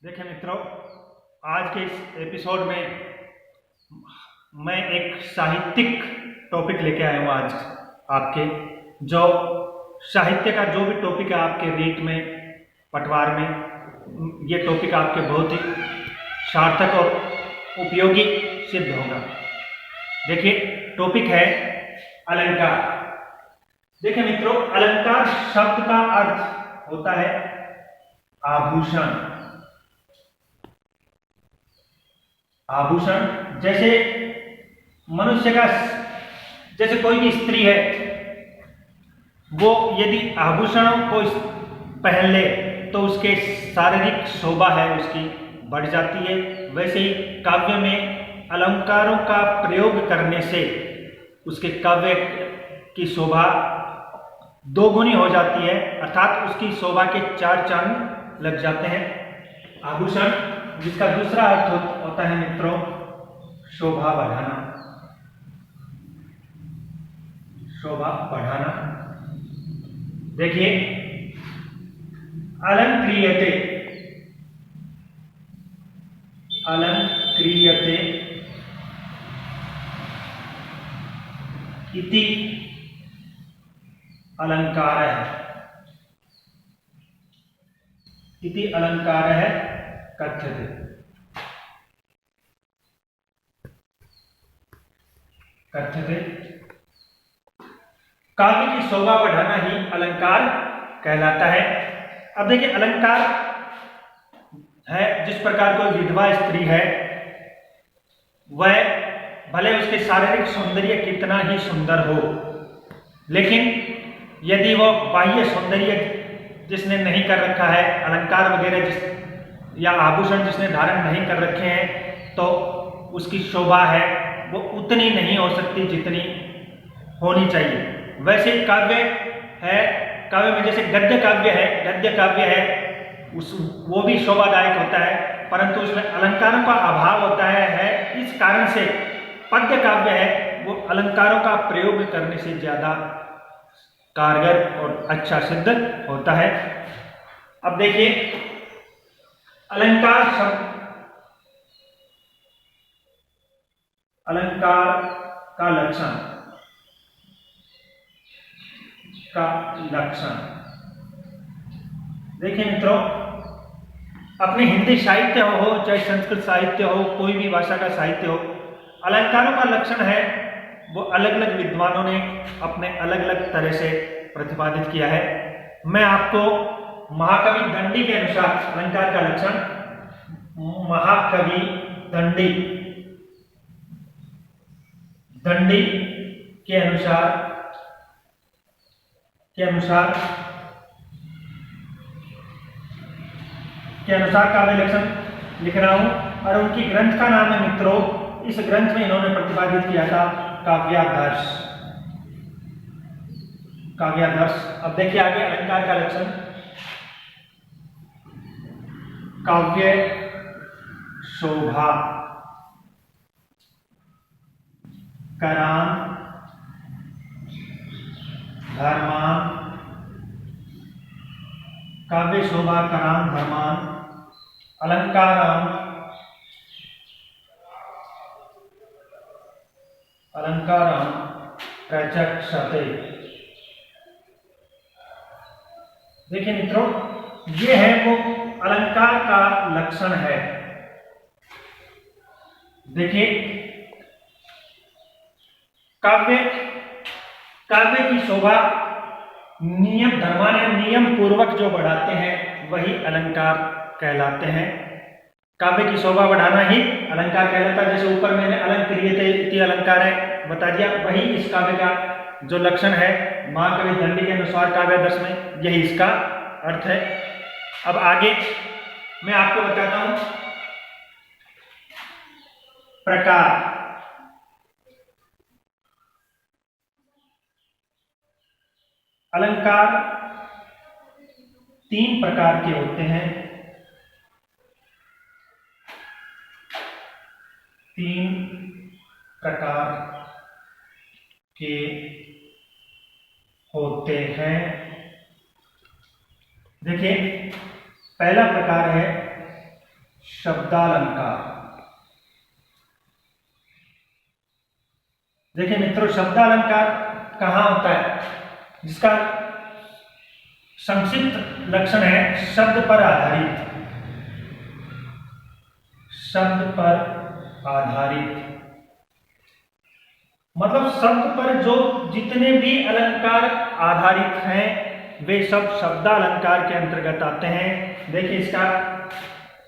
देखिए मित्रों, आज के इस एपिसोड में मैं एक साहित्यिक टॉपिक लेके आया हूँ। आज आपके जो साहित्य का जो भी टॉपिक है आपके रीट में, पटवार में, ये टॉपिक आपके बहुत ही सार्थक और उपयोगी सिद्ध होगा। देखिए, टॉपिक है अलंकार। देखिए मित्रों, अलंकार शब्द का अर्थ होता है आभूषण। आभूषण जैसे मनुष्य का, जैसे कोई भी स्त्री है, वो यदि आभूषणों को पहन ले तो उसके शारीरिक शोभा है उसकी बढ़ जाती है। वैसे ही काव्य में अलंकारों का प्रयोग करने से उसके काव्य की शोभा दोगुनी हो जाती है, अर्थात उसकी शोभा के चार चांद लग जाते हैं। आभूषण, जिसका दूसरा अर्थ होता है मित्रों शोभा बढ़ाना। शोभा बढ़ाना। देखिए, अलंक्रियते, अलंक्रियते इति अलंकारः, इति अलंकारः कथ्यते। कथ्यते, काव्य की शोभा बढ़ाना ही अलंकार कहलाता है। अब देखिए, अलंकार है जिस प्रकार कोई विधवा स्त्री है, वह भले उसके शारीरिक सौंदर्य कितना ही सुंदर हो, लेकिन यदि वो बाह्य सौंदर्य जिसने नहीं कर रखा है, अलंकार वगैरह या आभूषण जिसने धारण नहीं कर रखे हैं, तो उसकी शोभा है वो उतनी नहीं हो सकती जितनी होनी चाहिए। वैसे ही काव्य है, काव्य में जैसे गद्य काव्य है, गद्य काव्य है वो भी शोभादायक होता है, परंतु उसमें अलंकारों का अभाव होता है। इस कारण से पद्य काव्य है वो अलंकारों का प्रयोग करने से ज्यादा कारगर और अच्छा सिद्ध होता है। अब देखिए, अलंकार शब्द, अलंकार का लक्षण, का लक्षण देखिए मित्रों, अपने हिंदी साहित्य हो चाहे संस्कृत साहित्य हो, कोई भी भाषा का साहित्य हो, अलंकारों का लक्षण है वो अलग अलग विद्वानों ने अपने अलग अलग तरह से प्रतिपादित किया है। मैं आपको महाकवि दंडी के अनुसार अलंकार का लक्षण, महाकवि दंडी, दंडी के अनुसार काव्य लक्षण लिख रहा हूं, और उनकी ग्रंथ का नाम है मित्रों, इस ग्रंथ में इन्होंने प्रतिपादित किया था काव्यादर्श। काव्यादर्श। अब देखिए आगे अलंकार का लक्षण, काव्य शोभा, करान धर्मान, काव्य शोभा करान धर्मान, अलंकारान, अलंकारान प्रचक्षते। देखिए मित्रों, ये है वो अलंकार का लक्षण है। देखिए, काव्य की शोभा नियम धर्मान, नियम पूर्वक जो बढ़ाते हैं वही अलंकार कहलाते हैं। काव्य की शोभा बढ़ाना ही अलंकार कहलाता है। जैसे ऊपर मैंने अलंक्रियते इति अलंकार है बता दिया, वही इस काव्य का जो लक्षण है महाकवि दंडी के अनुसार काव्यादर्श में, यही इसका अर्थ है। अब आगे मैं आपको बताता हूं प्रकार। अलंकार तीन प्रकार के होते हैं। तीन प्रकार के होते हैं। देखिए, पहला प्रकार है शब्दालंकार। देखिए मित्रों, शब्दालंकार कहाँ होता है, जिसका संक्षिप्त लक्षण है शब्द पर आधारित। शब्द पर आधारित मतलब शब्द पर जो जितने भी अलंकार आधारित हैं वे सब शब्दालंकार के अंतर्गत आते हैं। देखिए इसका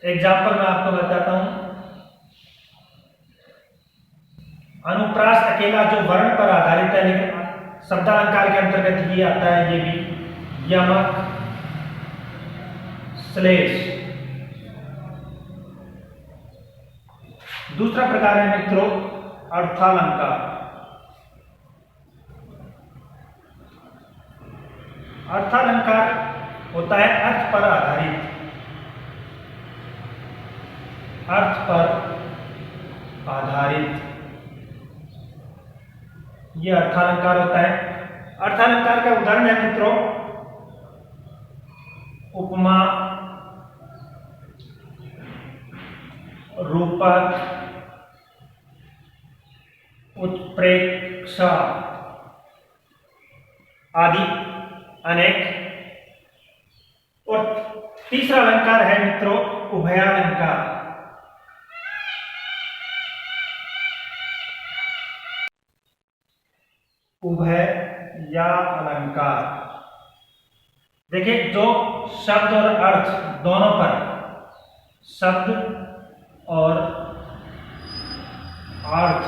एग्जाम्पल मैं आपको बताता हूं। अनुप्रास अकेला जो वर्ण पर आधारित है, लेकिन शब्दालंकार के अंतर्गत ये आता है, ये भी यमक, श्लेष। दूसरा प्रकार है मित्रों अर्थालंकार। अर्थालंकार होता है अर्थ पर आधारित। अर्थ पर आधारित यह अर्थालंकार होता है। अर्थालंकार का उदाहरण है मित्रों उपमा, रूपक, उत्प्रेक्षा आदि अनेक। और तीसरा अलंकार है मित्रों उभयालंकार। उभय या अलंकार। देखिए जो शब्द और अर्थ दोनों पर, शब्द और अर्थ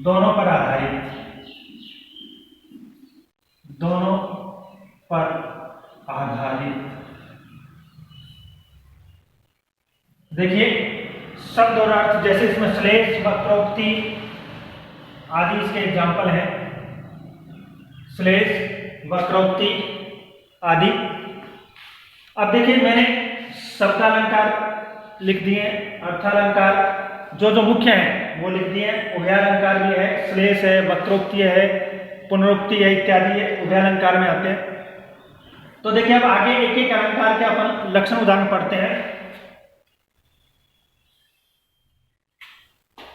दोनों पर आधारित, दोनों पर आधारित। देखिए शब्द और अर्थ, जैसे इसमें श्लेष, वक्रोक्ति आदि इसके एग्जाम्पल हैं। श्लेष, वक्रोक्ति आदि। अब देखिए मैंने शब्दालंकार लिख दिए, अर्थालंकार जो जो मुख्य हैं वो लिख दिए। उभयालंकार भी है, श्लेष है, वक्रोक्ति है, पुनरुक्ति है इत्यादि है, उभयालंकार में आते हैं। तो देखिए अब आगे एक एक अलंकार के अपन लक्षण उदाहरण पढ़ते हैं।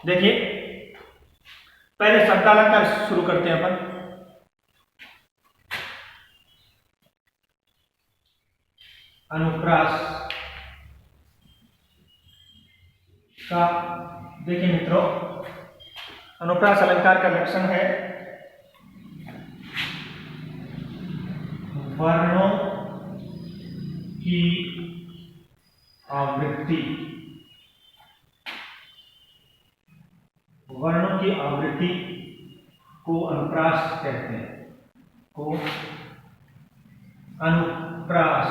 देखिए पहले शब्दालंकार शुरू करते हैं अपन। अनुप्रास का देखिए मित्रों, अनुप्रास अलंकार का लक्षण है वर्णों की आवृत्ति। वर्णों की आवृत्ति को अनुप्रास कहते हैं, को अनुप्रास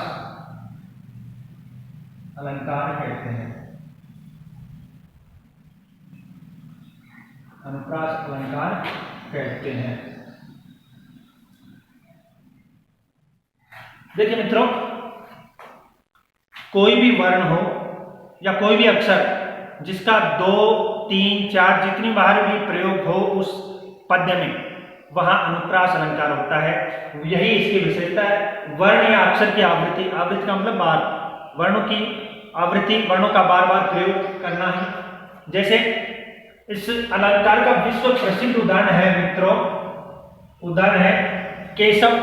अलंकार कहते हैं। अनुप्रास अलंकार कहते हैं। देखिए मित्रों, कोई भी वर्ण हो या कोई भी अक्षर जिसका 2, 3, 4 जितनी बार भी प्रयोग हो उस पद्य में, वहां अनुप्रास अलंकार होता है। यही इसकी विशेषता है। वर्ण या अक्षर की आवृत्ति, आवृत्ति का मतलब बार, वर्णों की आवृत्ति, वर्णों का बार बार प्रयोग करना है। जैसे इस अलंकार का विश्व प्रसिद्ध उदाहरण है मित्रों, उदाहरण है केशव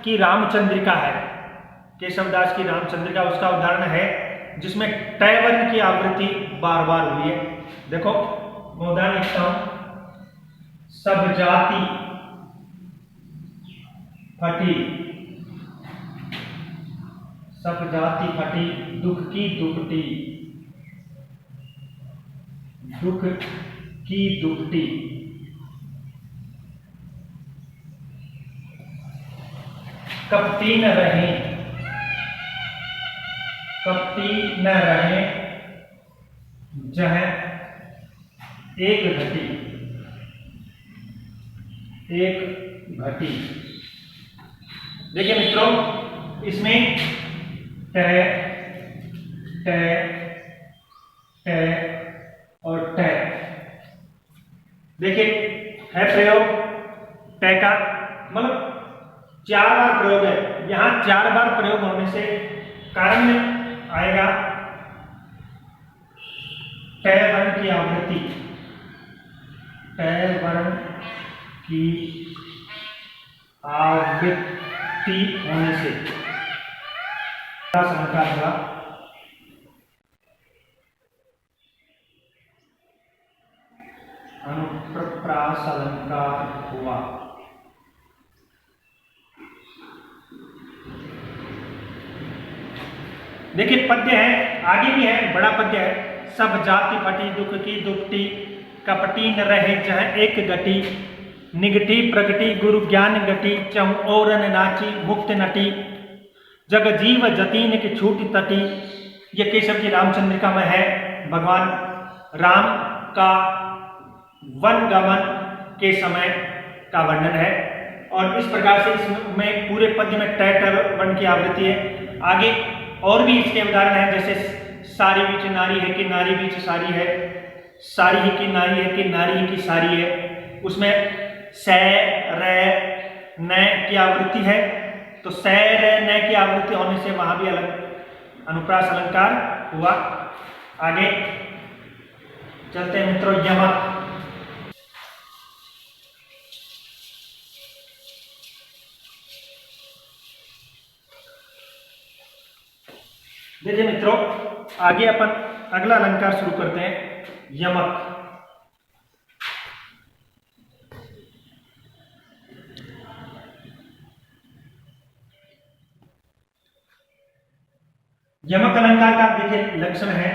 की रामचंद्रिका है। केशवदास की रामचंद्रिका उसका उदाहरण है, जिसमें टय वर्ण की आवृत्ति बार बार हुई है। देखो मैं उदाहरण लिखता हूं, सब जाति फटी, सब जाति फटी, दुख की दुपटी, दुख की दुपटी। कपटी न रहे, कपटी न रहे जह एक घटी, एक घटी। देखिए मित्रों, इसमें टय, टय, टय और टय। देखिए है प्रयोग टय का, मतलब 4 बार प्रयोग है। यहां 4 बार प्रयोग होने से कारण में आएगा ट वर्ण की आवृत्ति, ट वर्ण की आवृत्ति होने से अलंकार हुआ। अनुप्रास अलंकार हुआ। देखिए पद्य है, आगे भी है, बड़ा पद्य है। सब जाति पटी दुख की दुपटी, कपटी न रहे जह एक गति, निगटी प्रगति गुरु ज्ञान गति, चहु औरन नाची मुक्त नटी, जग जीव जतीन की छूट तटी। ये केशव की रामचंद्रिका में है। भगवान राम का वन गमन के समय का वर्णन है और इस प्रकार से इसमें पूरे पद्य में ट वर्ण की आवृत्ति है। आगे और भी इसके उदाहरण हैं, जैसे सारी बीच नारी है कि नारी बीच सारी है, सारी ही की नारी है कि नारी ही की सारी है। उसमें स रे न की आवृत्ति है, तो स रे न की आवृत्ति होने से वहां भी अनुप्रास अलंकार हुआ। आगे चलते हैं मित्रों, यमक। देखिए मित्रों, आगे अपन अगला अलंकार शुरू करते हैं, यमक। यमक अलंकार का देखिए लक्षण है,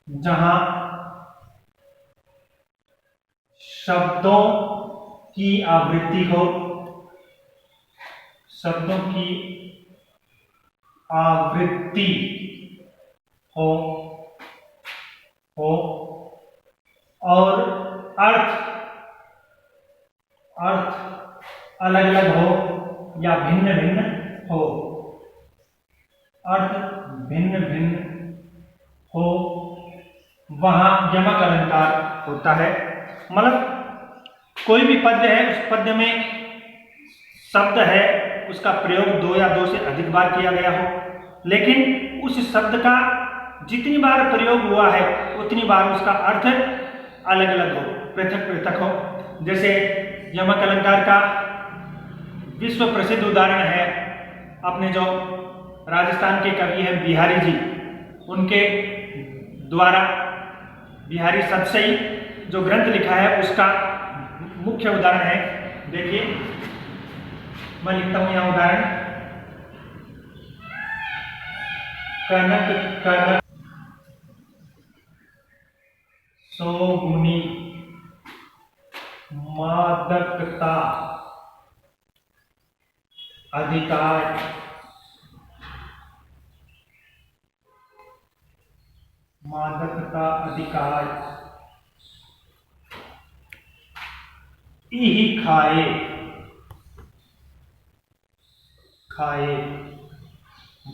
जहां शब्दों की आवृत्ति हो, शब्दों की आवृत्ति हो और अर्थ अलग अलग हो या भिन्न भिन्न हो, अर्थ भिन्न भिन्न हो, वहां यमक अलंकार होता है। मतलब कोई भी पद्य है, उस पद्य में शब्द है, उसका प्रयोग दो या दो से अधिक बार किया गया हो, लेकिन उस शब्द का जितनी बार प्रयोग हुआ है उतनी बार उसका अर्थ अलग अलग हो, पृथक पृथक हो। जैसे यमक अलंकार का विश्व प्रसिद्ध उदाहरण है अपने जो राजस्थान के कवि हैं बिहारी जी, उनके द्वारा बिहारी सतसई जो ग्रंथ लिखा है उसका मुख्य उदाहरण है। देखिए मैं लिखता हूं यहां उदाहरण, कनक कनक सौगुनी मादकता अधिकार, मादकता अधिकार इहि खाए, खाए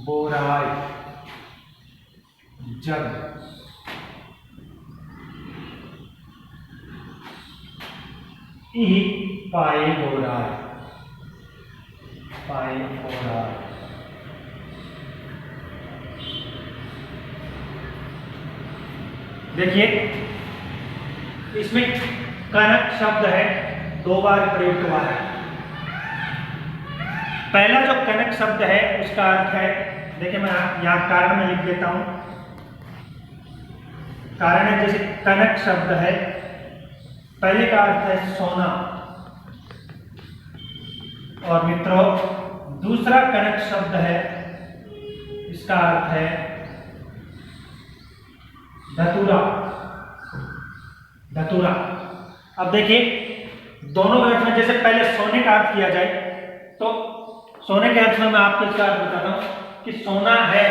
बोराय जग, इहि पाए बोराय, पाए बोराय। देखिए इसमें कनक शब्द है, दो बार प्रयुक्त हुआ है। पहला जो कनक शब्द है उसका अर्थ है, देखिए मैं यहां कारण में लिख देता हूं, कारण है जैसे कनक शब्द है, पहले का अर्थ है सोना, और मित्रों दूसरा कनक शब्द है, इसका अर्थ है धतूरा, धतूरा। अब देखिए दोनों अर्थ में, जैसे पहले सोने का अर्थ किया जाए तो सोने के अर्थ में मैं आपको इसका अर्थ बताता हूं कि सोना है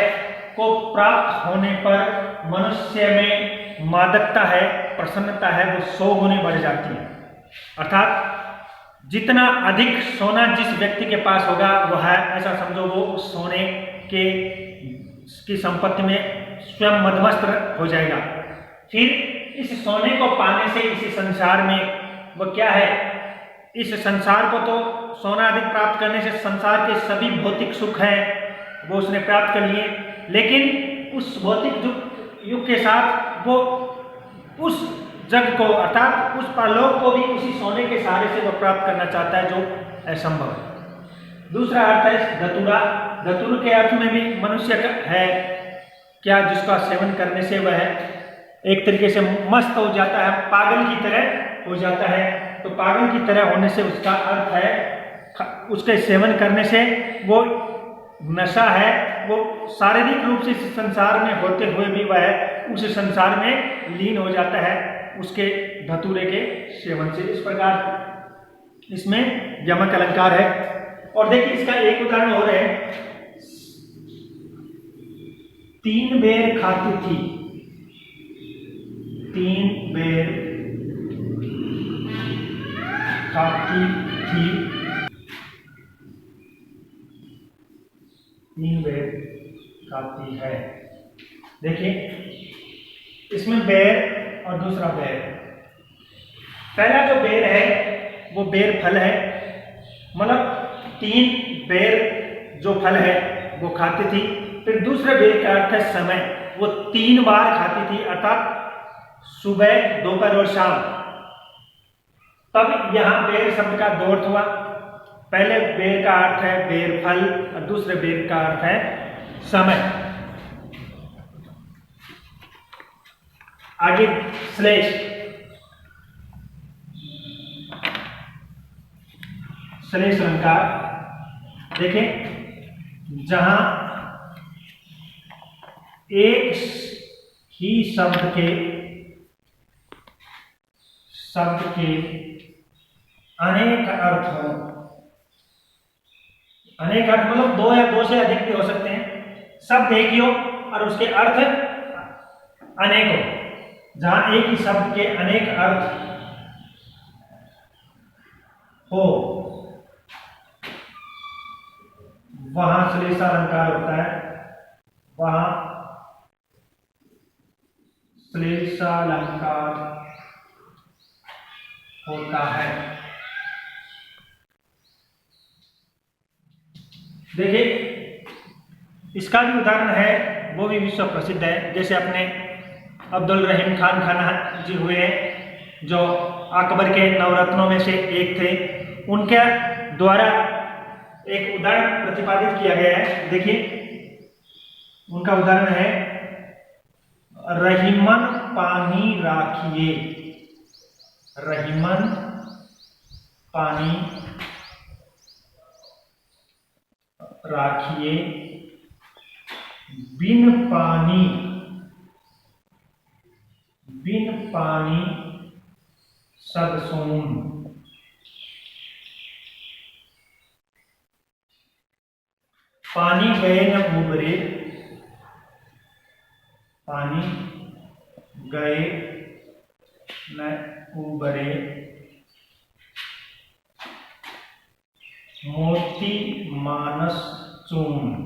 को प्राप्त होने पर मनुष्य में मादकता है, प्रसन्नता है, वो 100 गुने बढ़ जाती है। अर्थात जितना अधिक सोना जिस व्यक्ति के पास होगा वो है, ऐसा समझो वो उस सोने की संपत्ति में स्वयं मदमस्त हो जाएगा। फिर इस सोने को पाने से इस संसार में वो क्या है, इस संसार को तो सोना अधिक प्राप्त करने से संसार के सभी भौतिक सुख हैं वो उसने प्राप्त कर लिए, लेकिन उस भौतिक युग के साथ वो उस जग को अर्थात उस परलोक को भी उसी सोने के सहारे से वो प्राप्त करना चाहता है जो असंभव है। दूसरा अर्थ है धतूरा। धतूर के अर्थ में भी मनुष्य है क्या जिसका सेवन करने से वह एक तरीके से मस्त हो जाता है, पागल की तरह हो जाता है। तो पागल की तरह होने से उसका अर्थ है उसके सेवन करने से वो नशा है, वो शारीरिक रूप से इस संसार में होते हुए भी वह उस संसार में लीन हो जाता है उसके धतूरे के सेवन से। इस प्रकार इसमें यमक अलंकार है। और देखिए इसका एक उदाहरण और है, 3 बेर खाती थी, 3 बेर खाती थी, 3 बेर खाती है। देखिए इसमें बेर और दूसरा बेर। पहला जो बेर है वो बेर फल है, मतलब 3 बेर जो फल है वो खाती थी। फिर दूसरे बेर का अर्थ है समय, वो 3 बार खाती थी अर्थात सुबह, दोपहर और शाम। तब यहां बेर शब्द का 2 अर्थ हुआ। पहले बेर का अर्थ है बेर फल और दूसरे बेर का अर्थ है समय। आगे श्लेष। श्लेष अलंकार देखें, जहां एक ही शब्द के अनेक अर्थ हो, अनेक अर्थ मतलब 2 या 2 से अधिक भी हो सकते हैं। शब्द एक ही हो और उसके अर्थ अनेक हो। जहां एक ही शब्द के अनेक अर्थ हो वहां श्लेषालंकार होता है, वहां श्लेषालंकार होता है। देखिए इसका भी उदाहरण है, वो भी विश्व प्रसिद्ध है। जैसे अपने अब्दुल रहीम खान खाना जी हुए हैं जो अकबर के नवरत्नों में से एक थे, उनके द्वारा एक उदाहरण प्रतिपादित किया गया है। देखिए उनका उदाहरण है, रहीमन पानी राखिए, रहीमन पानी राखिए, बिन पानी सद सोन। पानी गए न उबरे, पानी गए न उबरे, मोती मानस चून।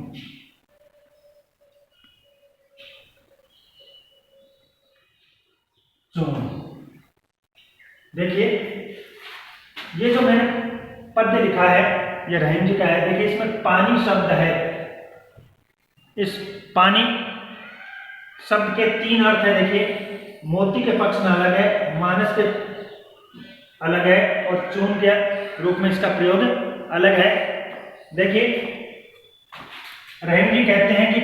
देखिए ये जो मैंने पद्य लिखा है ये रहीम जी का है। देखिए इसमें पानी शब्द है, इस पानी शब्द के 3 अर्थ है। देखिए मोती के पक्ष में अलग है, मानस के अलग है और चून के रूप में इसका प्रयोग अलग है। देखिए रहीम जी कहते हैं कि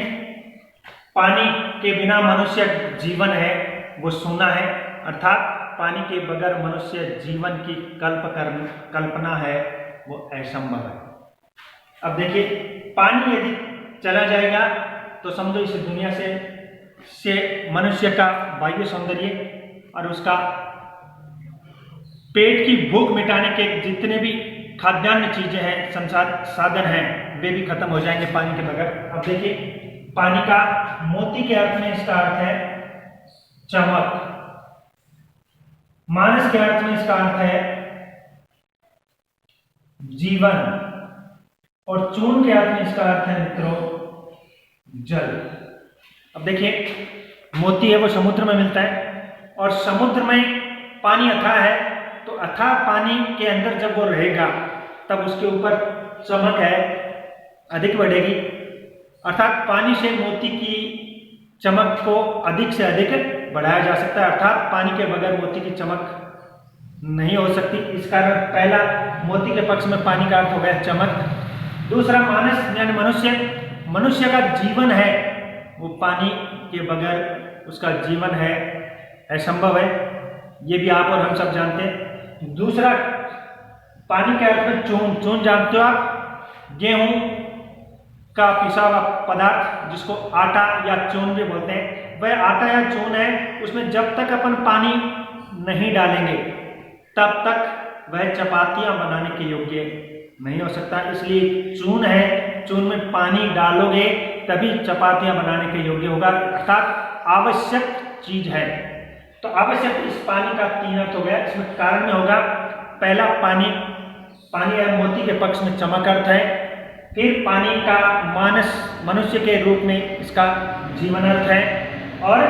पानी के बिना मनुष्य जीवन है वो सूना है, अर्थात पानी के बगैर मनुष्य जीवन की कल्पना है वो असंभव है। अब देखिए पानी यदि चला जाएगा तो समझो इस दुनिया से मनुष्य का बाह्य सौंदर्य और उसका पेट की भूख मिटाने के जितने भी खाद्यान्न चीजें हैं, साधन हैं, वे भी खत्म हो जाएंगे पानी के बगैर। अब देखिए पानी का मोती के अर्थ में इसका अर्थ है चमक, मानस के अर्थ में इसका अर्थ है जीवन और चून के अर्थ में इसका अर्थ है मित्रों जल। अब देखिए मोती है वो समुद्र में मिलता है और समुद्र में पानी अथाह है, तो अथाह पानी के अंदर जब वो रहेगा तब उसके ऊपर चमक है अधिक बढ़ेगी, अर्थात पानी से मोती की चमक को अधिक से अधिक बढ़ाया जा सकता है, अर्थात पानी के बगैर मोती की चमक नहीं हो सकती। इस कारण पहला मोती के पक्ष में पानी का अर्थ हो गया चमक। दूसरा मानस यानी मनुष्य, मनुष्य का जीवन है वो पानी के बगैर उसका जीवन है असंभव है, ये भी आप और हम सब जानते हैं। दूसरा पानी के अर्थ में चून, चून जानते हो आप, गेहूं का पिसा हुआ पदार्थ जिसको आटा या चून भी बोलते हैं, वह आटा या चून है, उसमें जब तक अपन पानी नहीं डालेंगे तब तक वह चपातियां बनाने के योग्य नहीं हो सकता। इसलिए चून है, चून में पानी डालोगे तभी चपातियां बनाने के योग्य होगा, अर्थात आवश्यक चीज है। तो आवश्यक इस पानी का तीन अर्थ हो गया। इसमें कारण में होगा पहला पानी, पानी है मोती के पक्ष में चमक अर्थ है। फिर पानी का मानस, मनुष्य के रूप में इसका जीवन अर्थ है। और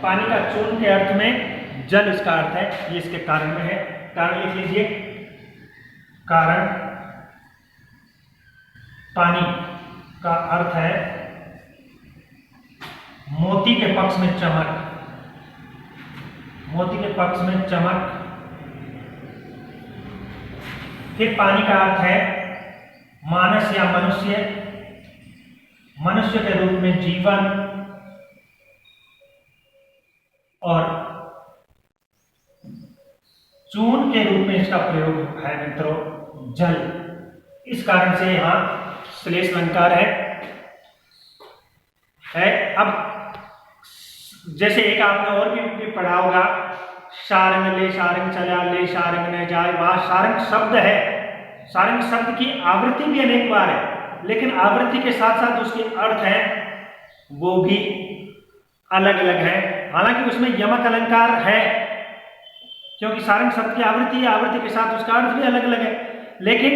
पानी का चून के अर्थ में जल इसका अर्थ है, ये इसके कारण में है। कारण लिख लीजिए, कारण पानी का अर्थ है मोती के पक्ष में चमक, मोती के पक्ष में चमक। फिर पानी का अर्थ है मानस या मनुष्य, मनुष्य के रूप में जीवन। और चून के रूप में इसका प्रयोग है मित्रों जल। इस कारण से यहां श्लेष अलंकार है। अब जैसे एक आपने और भी पढ़ा होगा, सारंग ले सारंग चला ले सारंग न जाए, वहां सारंग शब्द है। सारंग शब्द की आवृत्ति भी अनेक बार है, लेकिन आवृत्ति के साथ साथ उसके अर्थ है वो भी अलग अलग है। हालांकि उसमें यमक अलंकार है, क्योंकि सारंग शब्द की आवृत्ति है, आवृत्ति के साथ उसका अर्थ भी अलग अलग है। लेकिन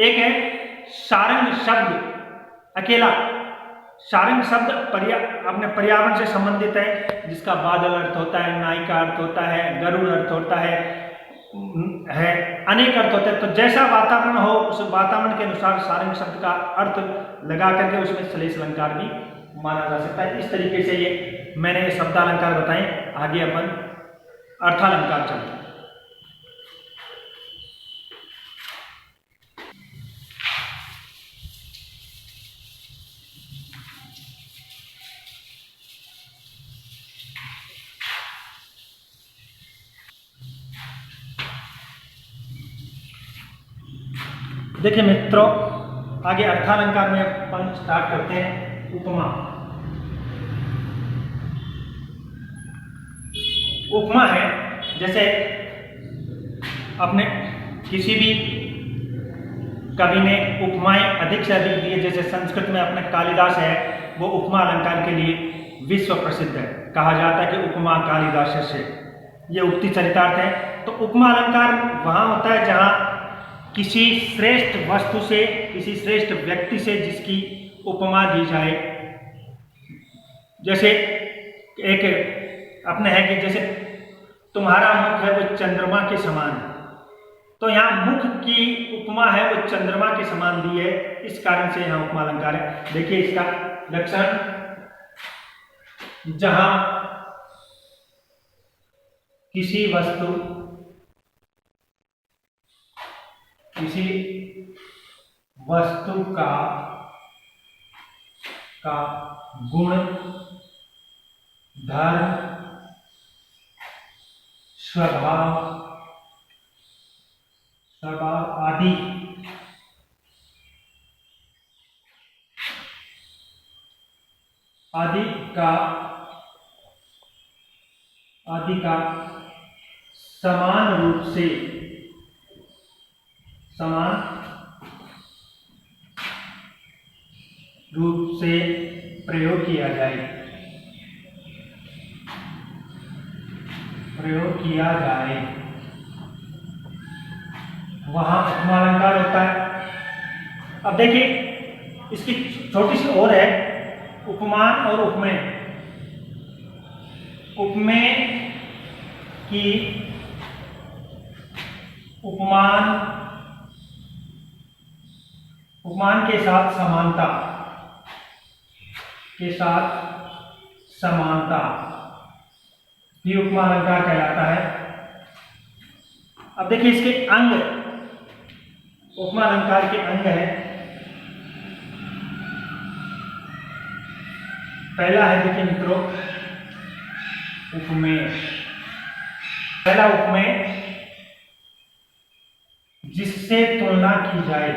एक है सारंग शब्द अकेला, सारंग शब्द अपने पर्यावरण से संबंधित है, जिसका बादल अर्थ होता है, नाई का अर्थ होता है, गरुड़ अर्थ होता है, अनेक अर्थ होते हैं। तो जैसा वातावरण हो उस वातावरण के अनुसार सारंग शब्द का अर्थ लगा करके उसमें श्लेष अलंकार भी माना जा सकता है। इस तरीके से ये मैंने ये शब्दालंकार बताए। आगे अपन अर्थालंकार चलते हैं। देखिए मित्रों, आगे अर्थालंकार में अपन स्टार्ट करते हैं। उपमा, उपमा है जैसे अपने किसी भी कवि ने उपमाएं अधिक से अधिक दी है। जैसे संस्कृत में अपने कालिदास है, वो उपमा अलंकार के लिए विश्व प्रसिद्ध है। कहा जाता है कि उपमा कालिदास से, ये उक्ति चरितार्थ है। तो उपमा अलंकार वहां होता है जहां किसी श्रेष्ठ वस्तु से, किसी श्रेष्ठ व्यक्ति से जिसकी उपमा दी जाए। जैसे एक अपने है कि जैसे तुम्हारा मुख है वो चंद्रमा के समान है, तो यहाँ मुख की उपमा है वो चंद्रमा के समान दी है, इस कारण से यहाँ उपमा अलंकार है। देखिए इसका लक्षण, जहां किसी वस्तु का गुण, धर्म, स्वभाव आदि का समान रूप से प्रयोग किया जाए, वहां उपमा अलंकार होता है। अब देखिए इसकी छोटी सी और है, उपमान और उपमेय। उपमेय की उपमान के साथ समानता, ये उपमा अलंकार कहलाता है। अब देखिए इसके अंग, उपमा अलंकार के अंग है। पहला है, देखिए मित्रों, उपमेय। पहला उपमेय, जिससे तुलना की जाए,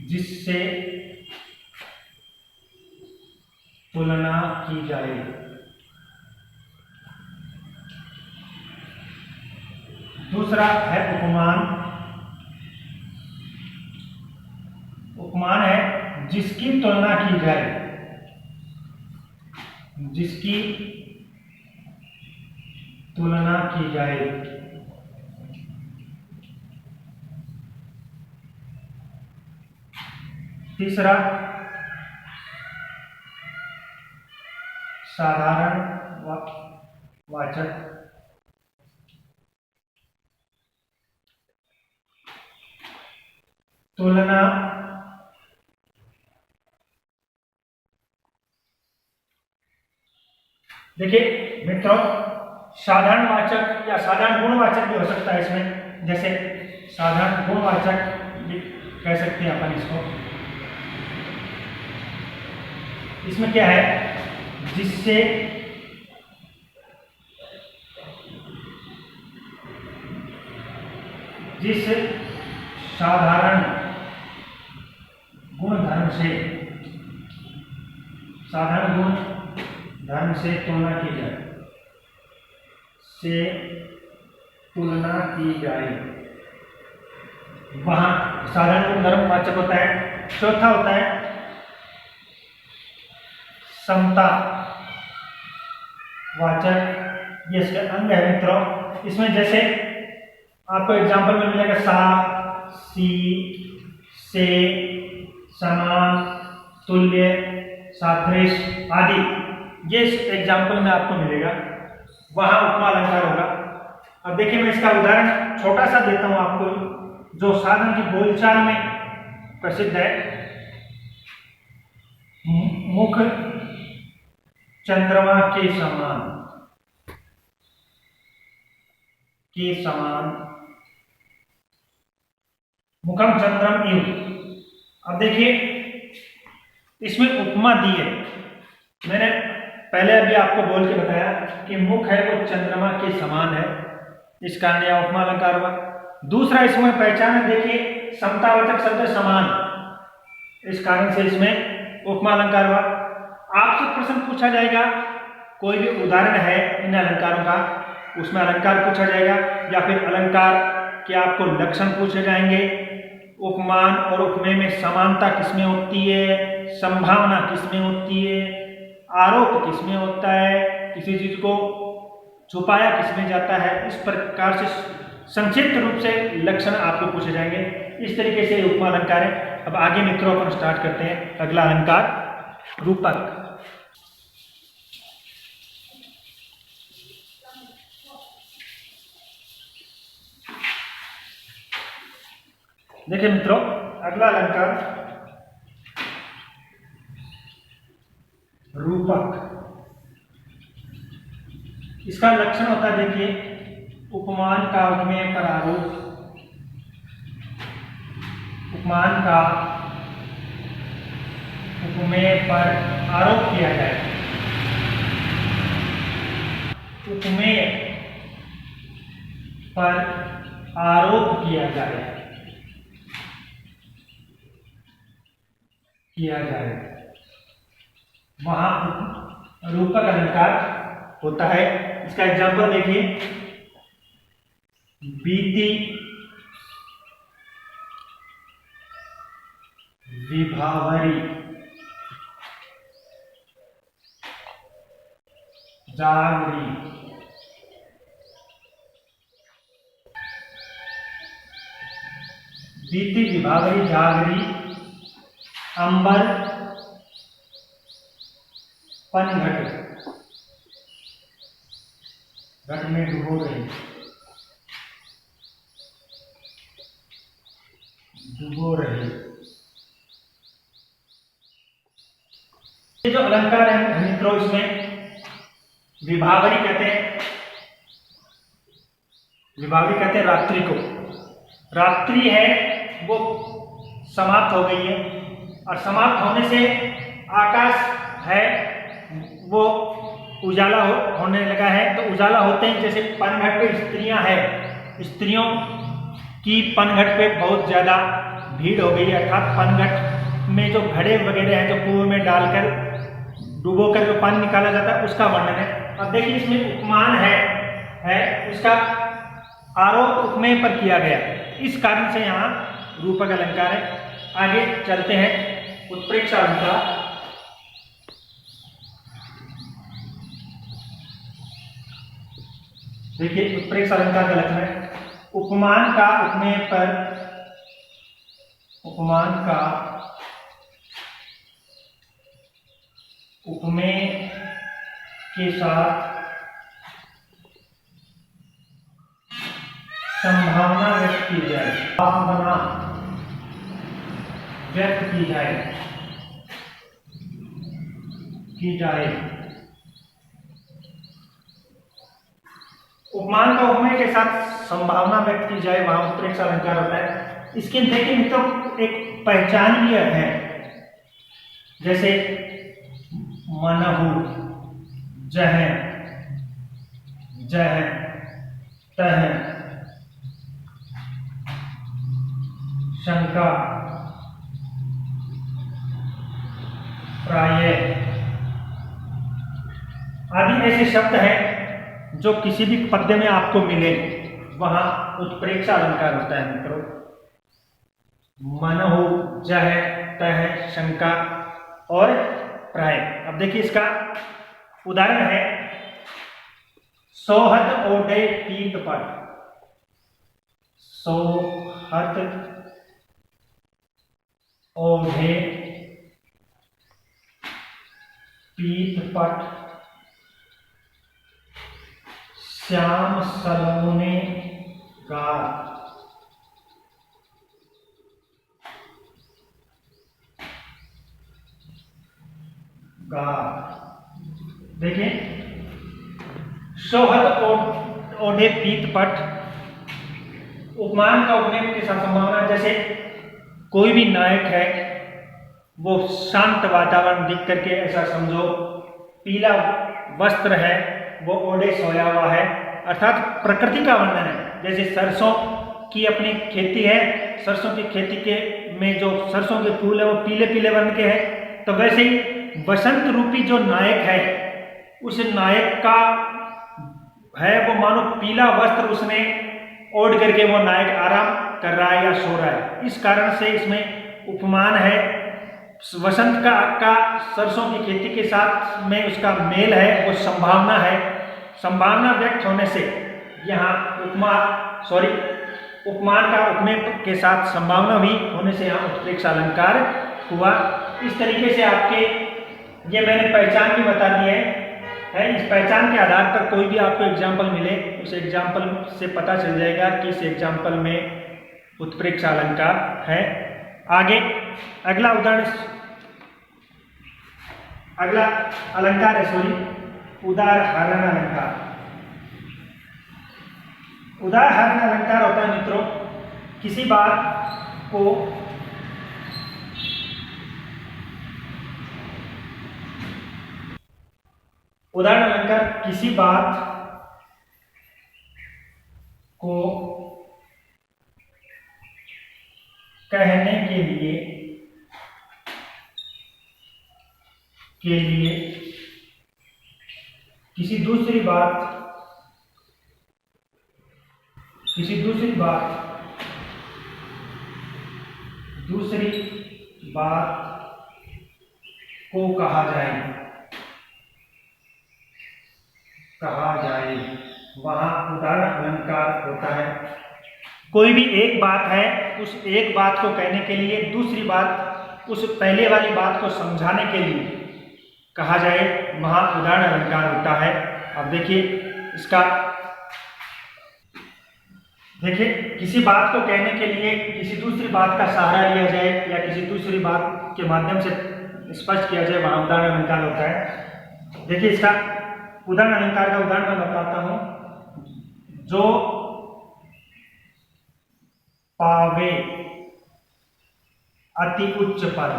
जिससे तुलना की जाए। दूसरा है उपमान। उपमान है जिसकी तुलना की जाए, जिसकी तुलना की जाए। तीसरा साधारण वाचक। तुलना देखिए मित्रों, साधारण वाचक या साधारण गुणवाचक भी हो सकता है इसमें, जैसे साधारण गुणवाचक भी कह सकते हैं अपन इसको। इसमें क्या है, जिससे जिस साधारण गुणधर्म से, साधारण गुण धर्म से तुलना की जाए, से तुलना की जाए, वहां साधारण गुण धर्म वाचक होता है। चौथा होता है समता वाचक, ये इसके अंग है मित्रों। इसमें जैसे आपको एग्जाम्पल में मिलेगा सा, सी, से, समान, तुल्य, सादृश आदि, ये इस एग्जाम्पल में आपको मिलेगा, वहां उपमा अलंकार होगा। अब देखिए मैं इसका उदाहरण छोटा सा देता हूं आपको, जो साधन की बोलचाल में प्रसिद्ध है। मुख चंद्रमा के समान, के समान, मुखम चंद्रम इव। अब देखिए इसमें उपमा दी है, मैंने पहले अभी आपको बोल के बताया कि मुख है वो चंद्रमा के समान है, इस कारण यह उपमा अलंकार हुआ। दूसरा इसमें पहचान है, देखिए समतावाचक शब्द समान, इस कारण से इसमें उपमा अलंकार हुआ। आपसे प्रश्न पूछा जाएगा, कोई भी उदाहरण है इन अलंकारों का, उसमें अलंकार पूछा जाएगा, या फिर अलंकार के आपको लक्षण पूछे जाएंगे। उपमान और उपमेय में समानता किसमें होती है, संभावना किसमें होती है, आरोप किसमें होता है, किसी चीज को छुपाया किसमें जाता है, इस प्रकार से संक्षिप्त रूप से लक्षण आपको पूछे जाएंगे। इस तरीके से उपमा अलंकार है। अब आगे मित्रों अपन स्टार्ट करते हैं अगला अलंकार, रूपक। देखिए मित्रों, अगला अलंकार रूपक। इसका लक्षण होता है, देखिए उपमान का उपमेय पर आरोप, उपमान का उपमेय पर आरोप किया जाए, उपमेय पर आरोप किया जाए, वहां रूपक अलंकार होता है। इसका एग्जाम्पल देखिए, बीती विभावरी जागरी, बीती विभावरी जागरी, अंबर पनघट, घट में डूबो रही, डूबो रही। ये जो अलंकार है मित्रों इसमें विभावरी कहते हैं, विभावरी कहते हैं रात्रि को। रात्रि है वो समाप्त हो गई है, और समाप्त होने से आकाश है वो उजाला होने लगा है। तो उजाला होते हैं, जैसे पनघट पे स्त्रियां हैं, स्त्रियों की पनघट पे बहुत ज़्यादा भीड़ हो गई है, अर्थात पनघट में जो घड़े वगैरह हैं जो कुएं में डालकर डुबोकर जो पानी निकाला जाता है उसका वर्णन है। अब देखिए इसमें उपमान है उसका आरोप उपमेय पर किया गया, इस कारण से यहाँ रूपक अलंकार है। आगे चलते हैं उत्प्रेक्षा अलंकार। देखिए उत्प्रेक्षा अलंकार का लक्षण है उपमान का उपमेय पर, उपमान का उपमेय के साथ संभावना व्यक्त की जाए, भावना व्यक्त की जाए। उपमान का उपमेय के साथ संभावना व्यक्त की जाए, वहां उत्प्रेक्षा अलंकार होता है। इसके देखिए मित्रों एक पहचान भी है, जैसे मनहु, जह, जह, तह, शंका, प्रायः आदि ऐसे शब्द हैं जो किसी भी पद्य में आपको मिले, वहां उत्प्रेक्षा अलंकार होता है मित्रों। मनहु, जह, तह, शंका और प्रायः। अब देखिए इसका उदाहरण है सोहत ओढ़े पीत पट, सोहत ओढ़े पीत पट, श्याम सलोने गार। देखिए सोहत ओढ़े पीत पट, उपमान का उपमेय के साथ संभावना, जैसे कोई भी नायक है वो शांत वातावरण दिख करके ऐसा समझो, पीला वस्त्र है वो ओढ़े सोया हुआ है, अर्थात प्रकृति का वर्णन है। जैसे सरसों की अपनी खेती है, सरसों की खेती के में जो सरसों के फूल है वो पीले पीले वर्ण के हैं, तो वैसे ही वसंत रूपी जो नायक है उस नायक का है वो मानो पीला वस्त्र उसने ओढ़ करके वो नायक आराम कर रहा है या सो रहा है। इस कारण से इसमें उपमान है, वसंत का सरसों की खेती के साथ में उसका मेल है, वो संभावना है। संभावना व्यक्त होने से यहाँ उपमान का उपमेय के साथ संभावना भी होने से यहाँ उत्प्रेक्षा अलंकार हुआ। इस तरीके से आपके ये मैंने पहचान भी बता दी है। इस पहचान के आधार पर कोई भी आपको एग्जाम्पल मिले उस एग्जाम्पल से पता चल जाएगा कि इस एग्जाम्पल में उत्प्रेक्षा अलंकार है। आगे अगला उदाहरण, अगला अलंकार है उदाहरण अलंकार। उदाहरण अलंकार होता है मित्रों किसी बात को उदाहरण अलंकार किसी बात को कहने के लिए किसी दूसरी बात को कहा जाए, वहां उदाहरण अलंकार होता है। कोई भी एक बात है, उस एक बात को कहने के लिए दूसरी बात उस पहले वाली बात को समझाने के लिए कहा जाए, वहां उदाहरण अलंकार होता है। अब देखिए इसका, देखिए किसी बात को कहने के लिए किसी दूसरी बात का सहारा लिया जाए या किसी दूसरी बात के माध्यम से स्पष्ट किया जाए, वहां उदाहरण अलंकार होता है। देखिए इसका उदाहरण, अलंकार का उदाहरण मैं बताता हूं। जो पावे अति उच्च पद,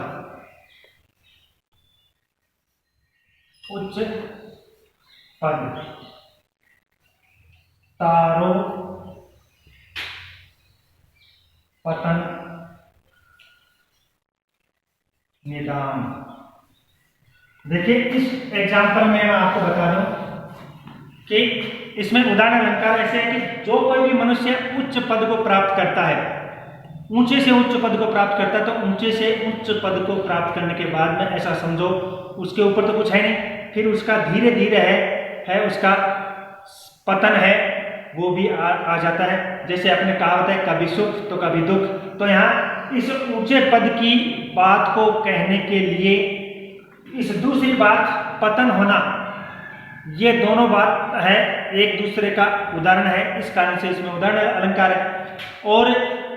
उच्च पद, तारो पतन निदान। देखिए इस एग्जाम्पल में मैं आपको बता दूं कि इसमें उदाहरण अलंकार ऐसे है कि जो कोई भी मनुष्य उच्च पद को प्राप्त करता है, ऊंचे से उच्च पद को प्राप्त करता है, तो ऊंचे से उच्च पद को प्राप्त करने के बाद में ऐसा समझो उसके ऊपर तो कुछ है नहीं, फिर उसका धीरे धीरे है उसका पतन है वो भी आ जाता है। जैसे अपने कहावत है कभी सुख तो कभी दुख। तो यहाँ इस ऊंचे पद की बात को कहने के लिए इस दूसरी बात पतन होना, ये दोनों बात है एक दूसरे का उदाहरण है, इस कारण से इसमें उदाहरण अलंकार है। और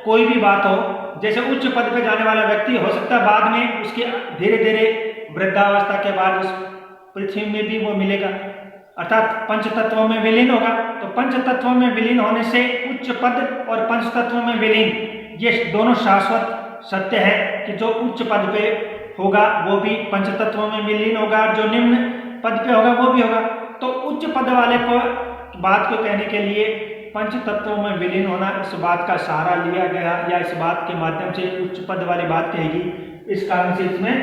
कोई भी बात हो, जैसे उच्च पद पे जाने वाला व्यक्ति हो सकता है बाद में उसके धीरे धीरे वृद्धावस्था के बाद उस पृथ्वी में भी वो मिलेगा, अर्थात पंच तत्वों में विलीन होगा। तो पंच तत्वों में विलीन होने से उच्च पद और पंच तत्वों में विलीन, ये दोनों शाश्वत सत्य है कि जो उच्च पद पे होगा वो भी पंच तत्वों में विलीन होगा, जो निम्न पद पे होगा वो भी होगा। तो उच्च पद वाले को बात को कहने के लिए पंच तत्वों में विलीन होना, इस बात का सहारा लिया गया या इस बात के माध्यम से उच्च पद वाली बात कहेगी, इस कारण से इसमें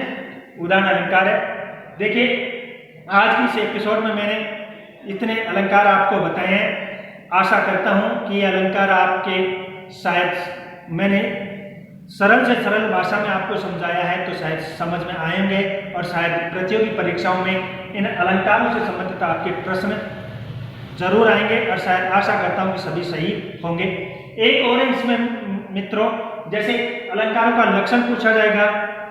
उदाहरण अलंकार है। देखिए आज की इस एपिसोड में मैंने इतने अलंकार आपको बताए हैं। आशा करता हूं कि ये अलंकार आपके शायद मैंने सरल से सरल भाषा में आपको समझाया है तो शायद समझ में आएंगे और शायद प्रतियोगी परीक्षाओं में इन अलंकारों से संबंधित आपके प्रश्न जरूर आएंगे और शायद आशा करता हूं कि सभी सही होंगे। एक और इसमें मित्रों, जैसे अलंकारों का लक्षण पूछा जाएगा,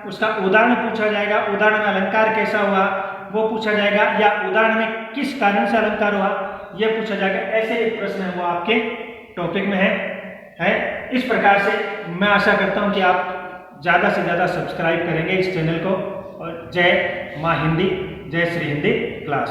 उसका उदाहरण पूछा जाएगा, उदाहरण में अलंकार कैसा हुआ वो पूछा जाएगा, या उदाहरण में किस कारण से अलंकार हुआ यह पूछा जाएगा। ऐसे एक प्रश्न है वो आपके टॉपिक में है। इस प्रकार से मैं आशा करता हूं कि आप ज़्यादा से ज़्यादा सब्सक्राइब करेंगे इस चैनल को। और जय माँ हिंदी, जय श्री हिंदी क्लास।